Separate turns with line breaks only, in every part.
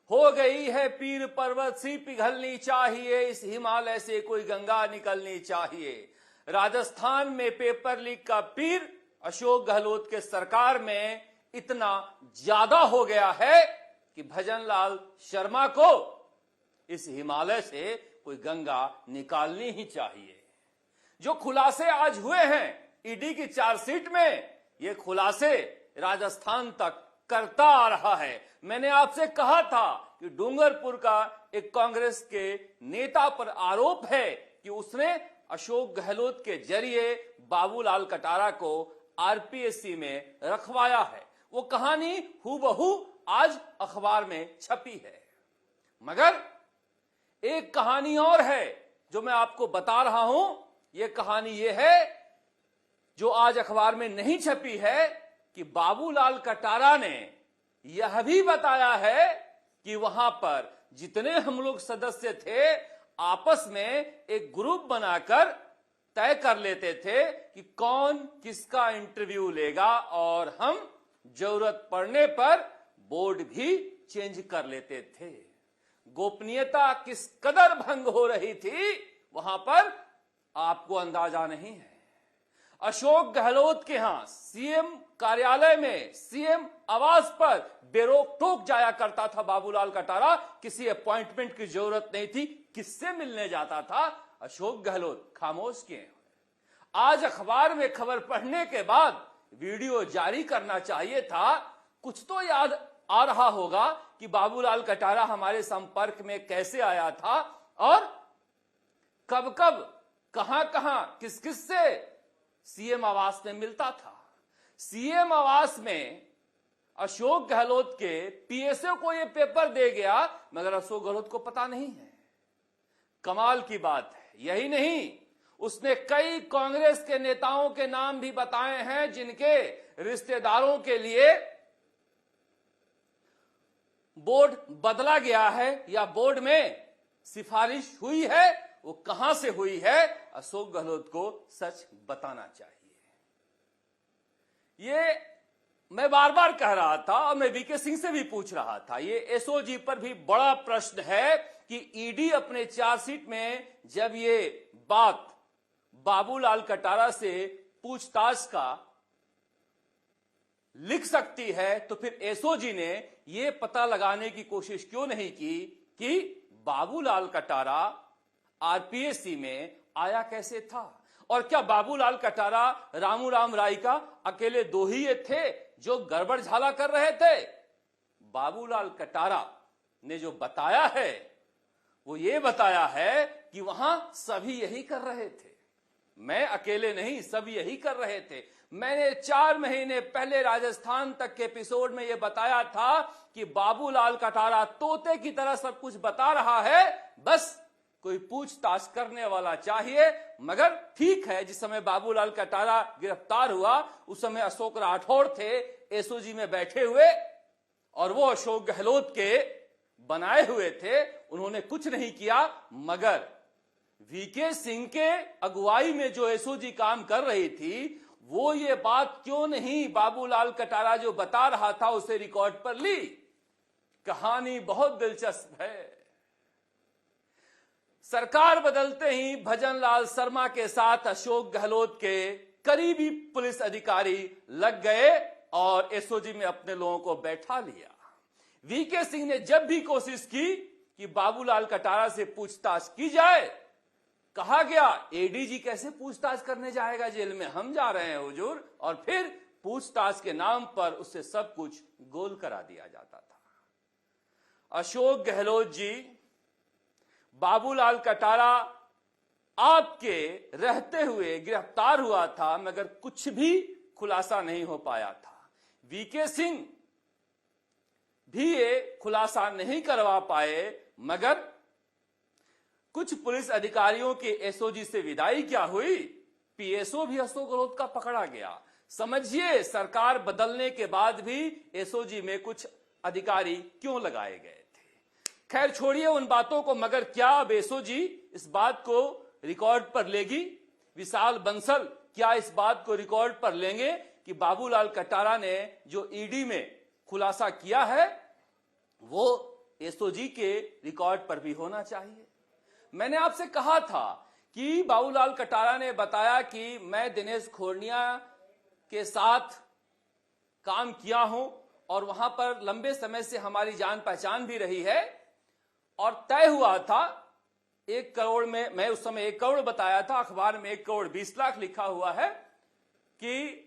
हो गई है पीर पर्वत सी पिघलनी चाहिए, इस हिमालय से कोई गंगा निकलनी चाहिए। राजस्थान में पेपर लीक का पीर अशोक गहलोत के सरकार में इतना ज्यादा हो गया है कि भजनलाल शर्मा को इस हिमालय से कोई गंगा निकालनी ही चाहिए। जो खुलासे आज हुए हैं ईडी की चार्जशीट में, ये खुलासे राजस्थान तक करता आ रहा है। मैंने आपसे कहा था कि डूंगरपुर का एक कांग्रेस के नेता पर आरोप है कि उसने अशोक गहलोत के जरिए बाबूलाल कटारा को आरपीएससी में रखवाया है। वो कहानी हूबहू आज अखबार में छपी है, मगर एक कहानी और है जो मैं आपको बता रहा हूं। यह कहानी ये है जो आज अखबार में नहीं छपी है कि बाबूलाल कटारा ने यह भी बताया है कि वहां पर जितने हम लोग सदस्य थे आपस में एक ग्रुप बनाकर तय कर लेते थे कि कौन किसका इंटरव्यू लेगा और हम जरूरत पड़ने पर बोर्ड भी चेंज कर लेते थे। गोपनीयता किस कदर भंग हो रही थी वहां पर आपको अंदाजा नहीं है। अशोक गहलोत के यहां सीएम कार्यालय में, सीएम आवास पर बेरोक टोक जाया करता था बाबूलाल कटारा। किसी अपॉइंटमेंट की जरूरत नहीं थी। किससे मिलने जाता था अशोक गहलोत? खामोश किए। आज अखबार में खबर पढ़ने के बाद वीडियो जारी करना चाहिए था। कुछ तो याद आ रहा होगा कि बाबूलाल कटारा हमारे संपर्क में कैसे आया था और कब कब, कहां कहां, किस किस से सीएम आवास में मिलता था। सीएम आवास में अशोक गहलोत के पीएसओ को यह पेपर दे गया, मगर अशोक गहलोत को पता नहीं है। कमाल की बात है। यही नहीं, उसने कई कांग्रेस के नेताओं के नाम भी बताए हैं जिनके रिश्तेदारों के लिए बोर्ड बदला गया है या बोर्ड में सिफारिश हुई है। वो कहां से हुई है अशोक गहलोत को सच बताना चाहिए। ये मैं बार बार कह रहा था और मैं वीके सिंह से भी पूछ रहा था। ये एसओजी पर भी बड़ा प्रश्न है कि ईडी अपने चार्जशीट में जब ये बात बाबूलाल कटारा से पूछताछ का लिख सकती है तो फिर एसओजी ने यह पता लगाने की कोशिश क्यों नहीं की कि बाबूलाल कटारा आरपीएससी में आया कैसे था। और क्या बाबूलाल कटारा रामू राम राय का अकेले दो ही ये थे जो गड़बड़ झाला कर रहे थे? बाबूलाल कटारा ने जो बताया है वो ये बताया है कि वहां सभी यही कर रहे थे। मैं अकेले नहीं, सब यही कर रहे थे। मैंने 4 महीने पहले राजस्थान तक के एपिसोड में यह बताया था कि बाबूलाल कटारा तोते की तरह सब कुछ बता रहा है, बस कोई पूछताछ करने वाला चाहिए। मगर ठीक है, जिस समय बाबूलाल कटारा गिरफ्तार हुआ उस समय अशोक राठौड़ थे एसओजी में बैठे हुए और वो अशोक गहलोत के बनाए हुए थे। उन्होंने कुछ नहीं किया, मगर वीके सिंह के अगुवाई में जो एसओजी काम कर रही थी वो ये बात क्यों नहीं बाबूलाल कटारा जो बता रहा था उसे रिकॉर्ड पर ली। कहानी बहुत दिलचस्प है। सरकार बदलते ही भजनलाल शर्मा के साथ अशोक गहलोत के करीबी पुलिस अधिकारी लग गए और एसओजी में अपने लोगों को बैठा लिया। वीके सिंह ने जब भी कोशिश की कि बाबूलाल कटारा से पूछताछ की जाए, कहा गया एडीजी कैसे पूछताछ करने जाएगा जेल में, हम जा रहे हैं हुजूर। और फिर पूछताछ के नाम पर उससे सब कुछ गोल करा दिया जाता था। अशोक गहलोत जी, बाबूलाल कटारा आपके रहते हुए गिरफ्तार हुआ था, मगर कुछ भी खुलासा नहीं हो पाया था। वीके सिंह भी ये खुलासा नहीं करवा पाए, मगर कुछ पुलिस अधिकारियों के एसओजी से विदाई क्या हुई, पीएसओ भी अशोक गहलोत का पकड़ा गया। समझिए, सरकार बदलने के बाद भी एसओजी में कुछ अधिकारी क्यों लगाए गए थे। खैर छोड़िए उन बातों को, मगर क्या अब एसओजी इस बात को रिकॉर्ड पर लेगी? विशाल बंसल क्या इस बात को रिकॉर्ड पर लेंगे कि बाबूलाल कटारा ने जो ईडी में खुलासा किया है वो एसओजी के रिकॉर्ड पर भी होना चाहिए। मैंने आपसे कहा था कि बाबूलाल कटारा ने बताया कि मैं दिनेश खोरनिया के साथ काम किया हूं और वहां पर लंबे समय से हमारी जान पहचान भी रही है, और तय हुआ था 1 करोड़ में, मैं उस समय 1 करोड़ बताया था, अखबार में 1 करोड़ 20 लाख लिखा हुआ है कि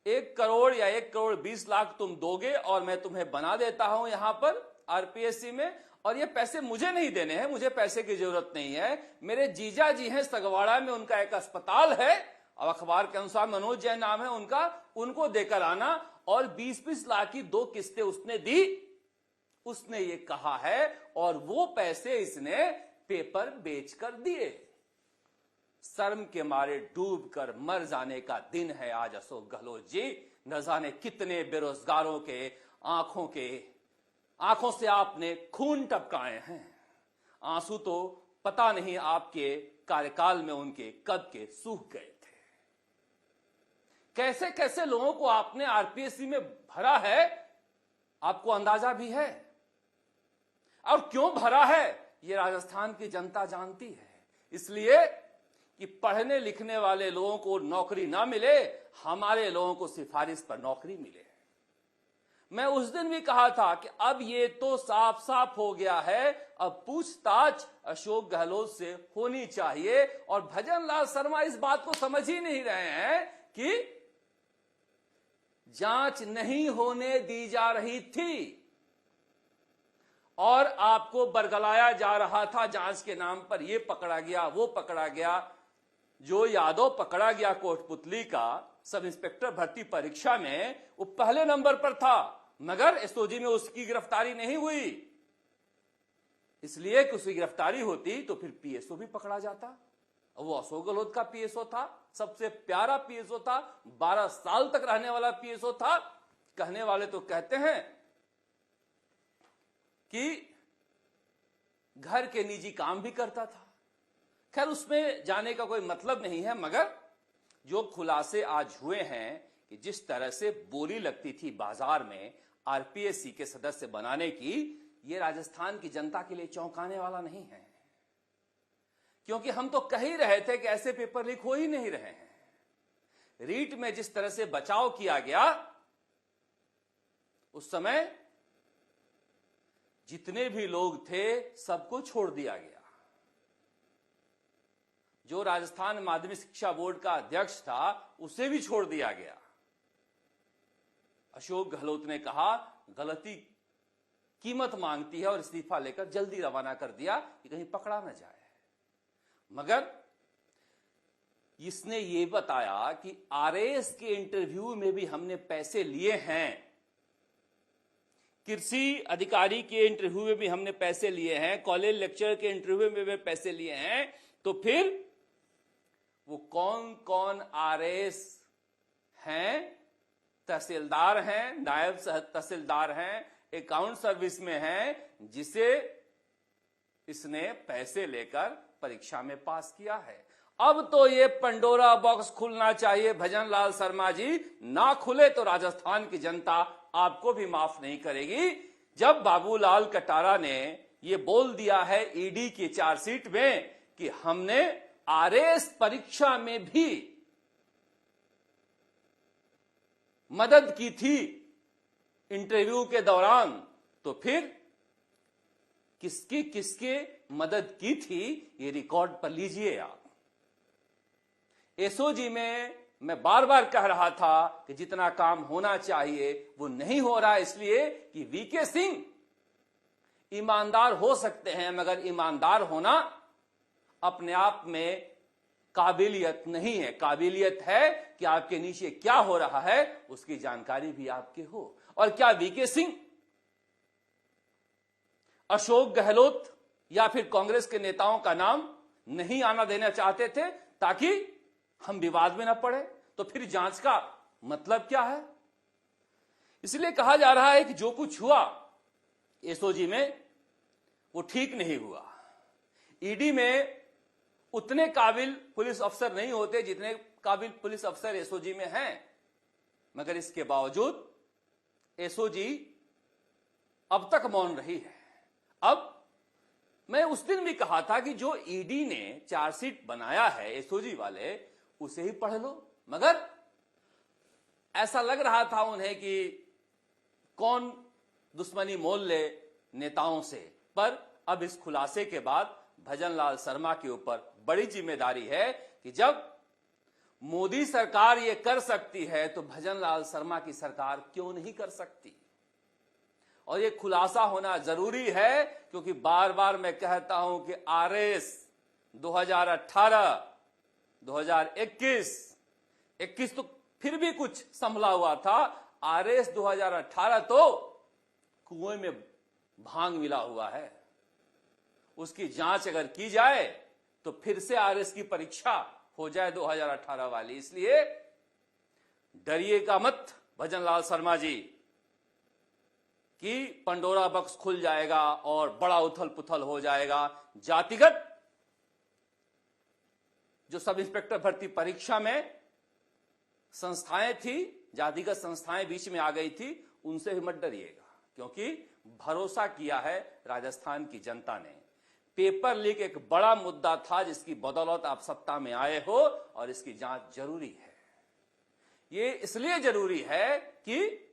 1 करोड़ या 1 करोड़ 20 लाख तुम दोगे और मैं तुम्हें बना देता हूं यहां पर आरपीएससी में, और ये पैसे मुझे नहीं देने हैं, मुझे पैसे की जरूरत नहीं है, मेरे जीजा जी हैं सगवाड़ा में, उनका एक अस्पताल है, अब अखबार के अनुसार मनोज जैन नाम है उनका, उनको देकर आना, और 20-20 लाख की 2 किस्तें उसने दी, उसने ये कहा है, और वो पैसे इसने पेपर बेचकर दिए। शर्म के मारे डूब कर मर जाने का दिन है आज अशोक गहलोत जी। न जाने कितने बेरोजगारों के आंखों से आपने खून टपकाए हैं। आंसू तो पता नहीं आपके कार्यकाल में उनके कब के सूख गए थे। कैसे कैसे लोगों को आपने आरपीएससी में भरा है, आपको अंदाजा भी है, और क्यों भरा है ये राजस्थान की जनता जानती है। इसलिए कि पढ़ने लिखने वाले लोगों को नौकरी ना मिले, हमारे लोगों को सिफारिश पर नौकरी मिले। मैं उस दिन भी कहा था कि अब ये तो साफ साफ हो गया है, अब पूछताछ अशोक गहलोत से होनी चाहिए, और भजन लाल शर्मा इस बात को समझ ही नहीं रहे हैं कि जांच नहीं होने दी जा रही थी और आपको बरगलाया जा रहा था जांच के नाम पर। ये पकड़ा गया, वो पकड़ा गया। जो यादव पकड़ा गया कोटपुतली का सब इंस्पेक्टर भर्ती परीक्षा में, वो पहले नंबर पर था, मगर एसओजी में उसकी गिरफ्तारी नहीं हुई। इसलिए कि उसकी गिरफ्तारी होती तो फिर पीएसओ भी पकड़ा जाता। वो अशोक गहलोत का पीएसओ था, सबसे प्यारा पीएसओ था, 12 साल तक रहने वाला पीएसओ था। कहने वाले तो कहते हैं कि घर के निजी काम भी करता था। खैर, उसमें जाने का कोई मतलब नहीं है, मगर जो खुलासे आज हुए हैं कि जिस तरह से बोली लगती थी बाजार में आरपीएससी के सदस्य बनाने की, ये राजस्थान की जनता के लिए चौंकाने वाला नहीं है, क्योंकि हम तो कह ही रहे थे कि ऐसे पेपर लीक हो ही नहीं रहे हैं। रीट में जिस तरह से बचाव किया गया, उस समय जितने भी लोग थे सबको छोड़ दिया गया। जो राजस्थान माध्यमिक शिक्षा बोर्ड का अध्यक्ष था उसे भी छोड़ दिया गया। अशोक गहलोत ने कहा गलती कीमत मांगती है और इस्तीफा लेकर जल्दी रवाना कर दिया कि कहीं पकड़ा न जाए। मगर इसने ये बताया कि आरएएस के इंटरव्यू में भी हमने पैसे लिए हैं, कृषि अधिकारी के इंटरव्यू में भी हमने पैसे लिए हैं, कॉलेज लेक्चर के इंटरव्यू में भी पैसे लिए हैं। तो फिर वो कौन कौन आरएएस हैं? तहसीलदार हैं, नायब तहसीलदार हैं, अकाउंट सर्विस में हैं, जिसे इसने पैसे लेकर परीक्षा में पास किया है। अब तो ये पंडोरा बॉक्स खुलना चाहिए भजन लाल शर्मा जी, ना खुले तो राजस्थान की जनता आपको भी माफ नहीं करेगी। जब बाबूलाल कटारा ने ये बोल दिया है ईडी की चार्जशीट में कि हमने आरएएस परीक्षा में भी मदद की थी इंटरव्यू के दौरान, तो फिर किसकी किसके मदद की थी ये रिकॉर्ड पर लीजिए आप। एसओजी में मैं बार बार कह रहा था कि जितना काम होना चाहिए वो नहीं हो रहा, इसलिए कि वीके सिंह ईमानदार हो सकते हैं, मगर ईमानदार होना अपने आप में काबिलियत नहीं है। काबिलियत है कि आपके नीचे क्या हो रहा है उसकी जानकारी भी आपके हो। और क्या वीके सिंह अशोक गहलोत या फिर कांग्रेस के नेताओं का नाम नहीं आना देना चाहते थे ताकि हम विवाद में न पड़े? तो फिर जांच का मतलब क्या है? इसलिए कहा जा रहा है कि जो कुछ हुआ एसओजी में वो ठीक नहीं हुआ। ईडी में उतने काबिल पुलिस अफसर नहीं होते जितने काबिल पुलिस अफसर एसओजी में हैं, मगर इसके बावजूद एसओजी अब तक मौन रही है। अब मैं उस दिन भी कहा था कि जो ईडी ने चार्जशीट बनाया है एसओजी वाले, उसे ही पढ़ लो, मगर ऐसा लग रहा था उन्हें कि कौन दुश्मनी मोल ले नेताओं से। पर अब इस खुलासे के बाद भजनलाल शर्मा के ऊपर बड़ी जिम्मेदारी है कि जब मोदी सरकार ये कर सकती है तो भजनलाल शर्मा की सरकार क्यों नहीं कर सकती। और ये खुलासा होना जरूरी है, क्योंकि बार बार मैं कहता हूं कि आरएस 2018, 2021 तो फिर भी कुछ संभला हुआ था, आरएस 2018 तो कुएं में भांग मिला हुआ है। उसकी जांच अगर की जाए तो फिर से आरएस की परीक्षा हो जाए 2018 वाली। इसलिए डरिएगा मत भजनलाल शर्मा जी कि पंडोरा बॉक्स खुल जाएगा और बड़ा उथल पुथल हो जाएगा। जातिगत जो सब इंस्पेक्टर भर्ती परीक्षा में संस्थाएं थी, जातिगत संस्थाएं बीच में आ गई थी, उनसे भी मत डरिएगा, क्योंकि भरोसा किया है राजस्थान की जनता ने। पेपर लीक एक बड़ा मुद्दा था जिसकी बदौलत आप सत्ता में आए हो, और इसकी जांच जरूरी है। ये इसलिए जरूरी है कि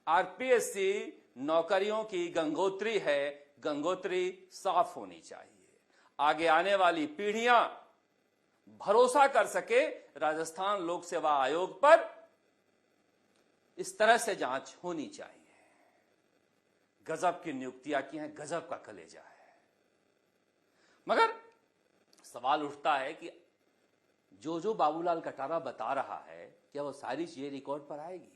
आरपीएससी नौकरियों की गंगोत्री है, गंगोत्री साफ होनी चाहिए। आगे आने वाली पीढ़ियां भरोसा कर सके राजस्थान लोक सेवा आयोग पर, इस तरह से जांच होनी चाहिए। गजब की नियुक्तियां की हैं, गजब का कलेजा है। मगर सवाल उठता है कि जो बाबूलाल कटारा बता रहा है, क्या वो सारी चीजें रिकॉर्ड पर आएगी?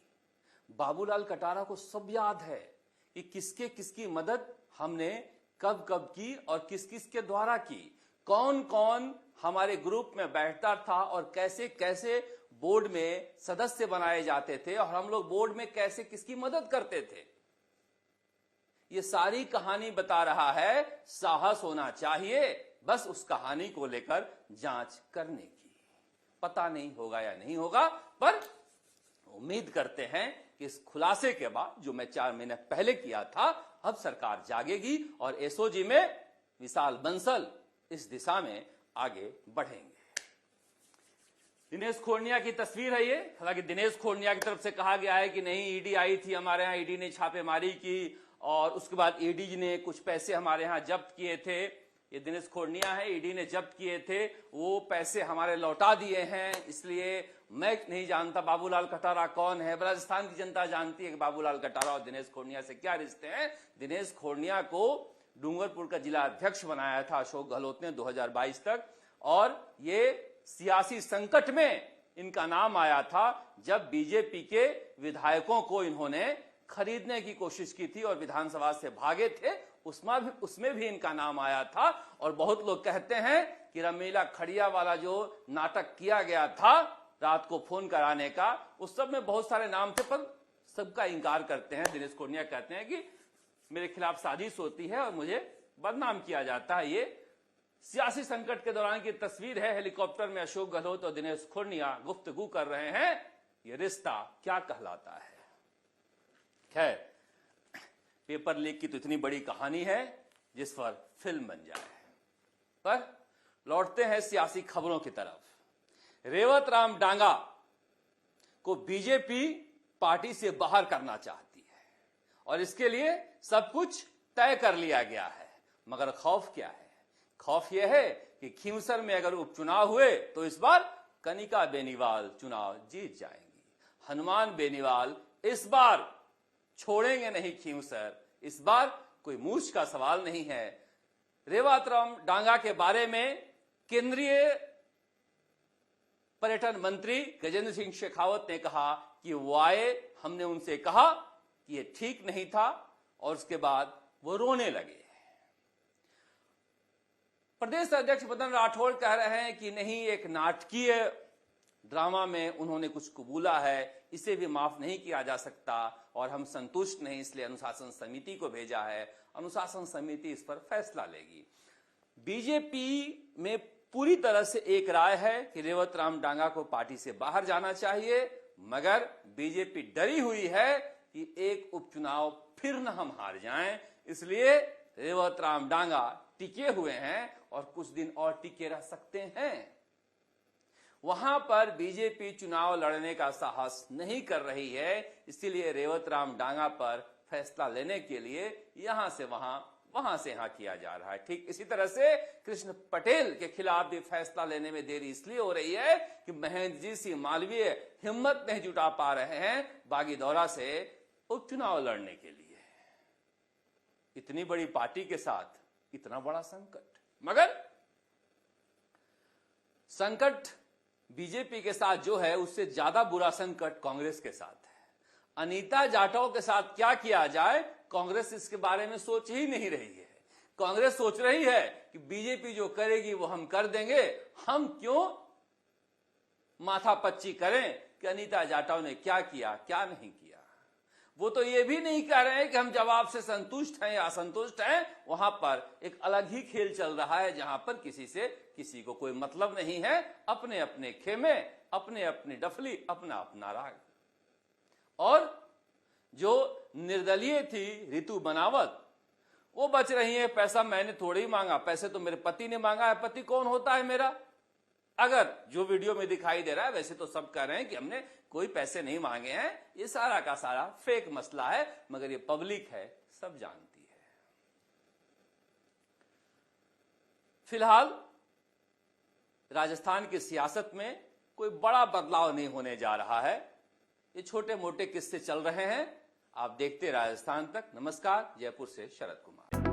बाबूलाल कटारा को सब याद है कि किसके किसकी मदद हमने कब कब की और किस किस के द्वारा की, कौन कौन हमारे ग्रुप में बैठता था और कैसे कैसे बोर्ड में सदस्य बनाए जाते थे, और हम लोग बोर्ड में कैसे किसकी मदद करते थे। ये सारी कहानी बता रहा है। साहस होना चाहिए बस उस कहानी को लेकर जांच करने की। पता नहीं होगा या नहीं होगा, पर उम्मीद करते हैं कि इस खुलासे के बाद, जो मैं 4 महीने पहले किया था, अब सरकार जागेगी और एसओजी में विशाल बंसल इस दिशा में आगे बढ़ेंगे। दिनेश खोड़निया की तस्वीर है ये। हालांकि दिनेश खोड़निया की तरफ से कहा गया है कि नहीं, ईडी आई थी हमारे यहाँ, ईडी ने छापेमारी की और उसके बाद ईडी ने कुछ पैसे हमारे यहाँ जब्त किए थे। ये दिनेश खोड़निया है, ईडी ने जब्त किए थे, वो पैसे हमारे लौटा दिए हैं। इसलिए मैं नहीं जानता बाबूलाल कटारा कौन है। राजस्थान की जनता जानती है कि बाबूलाल कटारा और दिनेश खोड़निया से क्या रिश्ते हैं। दिनेश खोड़निया को डूंगरपुर का जिला अध्यक्ष बनाया था अशोक गहलोत ने 2022 तक, और ये सियासी संकट में इनका नाम आया था जब बीजेपी के विधायकों को इन्होंने खरीदने की कोशिश की थी और विधानसभा से भागे थे, उसमें भी इनका नाम आया था। और बहुत लोग कहते हैं कि रमीला खड़िया वाला जो नाटक किया गया था रात को फोन कराने का, उस सब में बहुत सारे नाम थे, पर सबका इंकार करते हैं। दिनेश खोड़निया कहते हैं कि मेरे खिलाफ साजिश होती है और मुझे बदनाम किया जाता है। ये सियासी संकट के दौरान की तस्वीर है। हेलीकॉप्टर में अशोक गहलोत और दिनेश खोड़निया गुफ्तगू कर रहे हैं। ये रिश्ता क्या कहलाता है? खैर, पेपर लीक की तो इतनी बड़ी कहानी है जिस पर फिल्म बन जाए। पर लौटते हैं सियासी खबरों की तरफ। रेवत राम डांगा को बीजेपी पार्टी से बाहर करना चाहती है और इसके लिए सब कुछ तय कर लिया गया है। मगर खौफ क्या है? खौफ यह है कि खींवसर में अगर उपचुनाव हुए तो इस बार कनिका बेनीवाल चुनाव जीत जाएंगी। हनुमान बेनीवाल इस बार छोड़ेंगे नहीं खींवसर। इस बार कोई मूछ का सवाल नहीं है। रेवत राम डांगा के बारे में केंद्रीय पर्यटन मंत्री गजेंद्र सिंह शेखावत ने कहा कि वो आए, हमने उनसे कहा कि ये ठीक नहीं था, और उसके बाद वो रोने लगे। प्रदेश अध्यक्ष मदन राठौड़ कह रहे हैं कि नहीं, एक नाटकीय ड्रामा में उन्होंने कुछ कबूला है, इसे भी माफ नहीं किया जा सकता और हम संतुष्ट नहीं, इसलिए अनुशासन समिति को भेजा है। अनुशासन समिति इस पर फैसला लेगी। बीजेपी में पूरी तरह से एक राय है कि रेवत राम डांगा को पार्टी से बाहर जाना चाहिए, मगर बीजेपी डरी हुई है कि एक उपचुनाव फिर न हम हार जाएं, इसलिए रेवत राम डांगा टिके हुए हैं और कुछ दिन और टिके रह सकते हैं। वहां पर बीजेपी चुनाव लड़ने का साहस नहीं कर रही है, इसीलिए रेवत राम डांगा पर फैसला लेने के लिए यहां से वहां, वहां से यहां किया जा रहा है। ठीक इसी तरह से कृष्ण पटेल के खिलाफ भी फैसला लेने में देरी इसलिए हो रही है कि महेंद्र जी सिंह मालवीय हिम्मत नहीं जुटा पा रहे हैं बागीदौरा से उपचुनाव लड़ने के लिए। इतनी बड़ी पार्टी के साथ इतना बड़ा संकट, मगर संकट बीजेपी के साथ जो है उससे ज्यादा बुरा संकट कांग्रेस के साथ है। अनीता जाटव के साथ क्या किया जाए, कांग्रेस इसके बारे में सोच ही नहीं रही है। कांग्रेस सोच रही है कि बीजेपी जो करेगी वो हम कर देंगे, हम क्यों माथापच्ची करें कि अनीता जाटव ने क्या किया क्या नहीं किया। वो तो ये भी नहीं कह रहे हैं कि हम जवाब से संतुष्ट हैं या असंतुष्ट हैं। वहां पर एक अलग ही खेल चल रहा है जहां पर किसी से किसी को कोई मतलब नहीं है। अपने अपने खेमे, अपने अपने डफली, अपना अपना राग। और जो निर्दलीय थी ऋतु बनावत, वो बच रही है। पैसा मैंने थोड़ी ही मांगा, पैसे तो मेरे पति ने मांगा है। पति कौन होता है मेरा? अगर जो वीडियो में दिखाई दे रहा है, वैसे तो सब कह रहे हैं कि हमने कोई पैसे नहीं मांगे हैं, ये सारा का सारा फेक मसला है, मगर ये पब्लिक है, सब जानती है। फिलहाल राजस्थान की सियासत में कोई बड़ा बदलाव नहीं होने जा रहा है। ये छोटे मोटे किस्से चल रहे हैं। आप देखते राजस्थान तक। नमस्कार, जयपुर से शरद कुमार।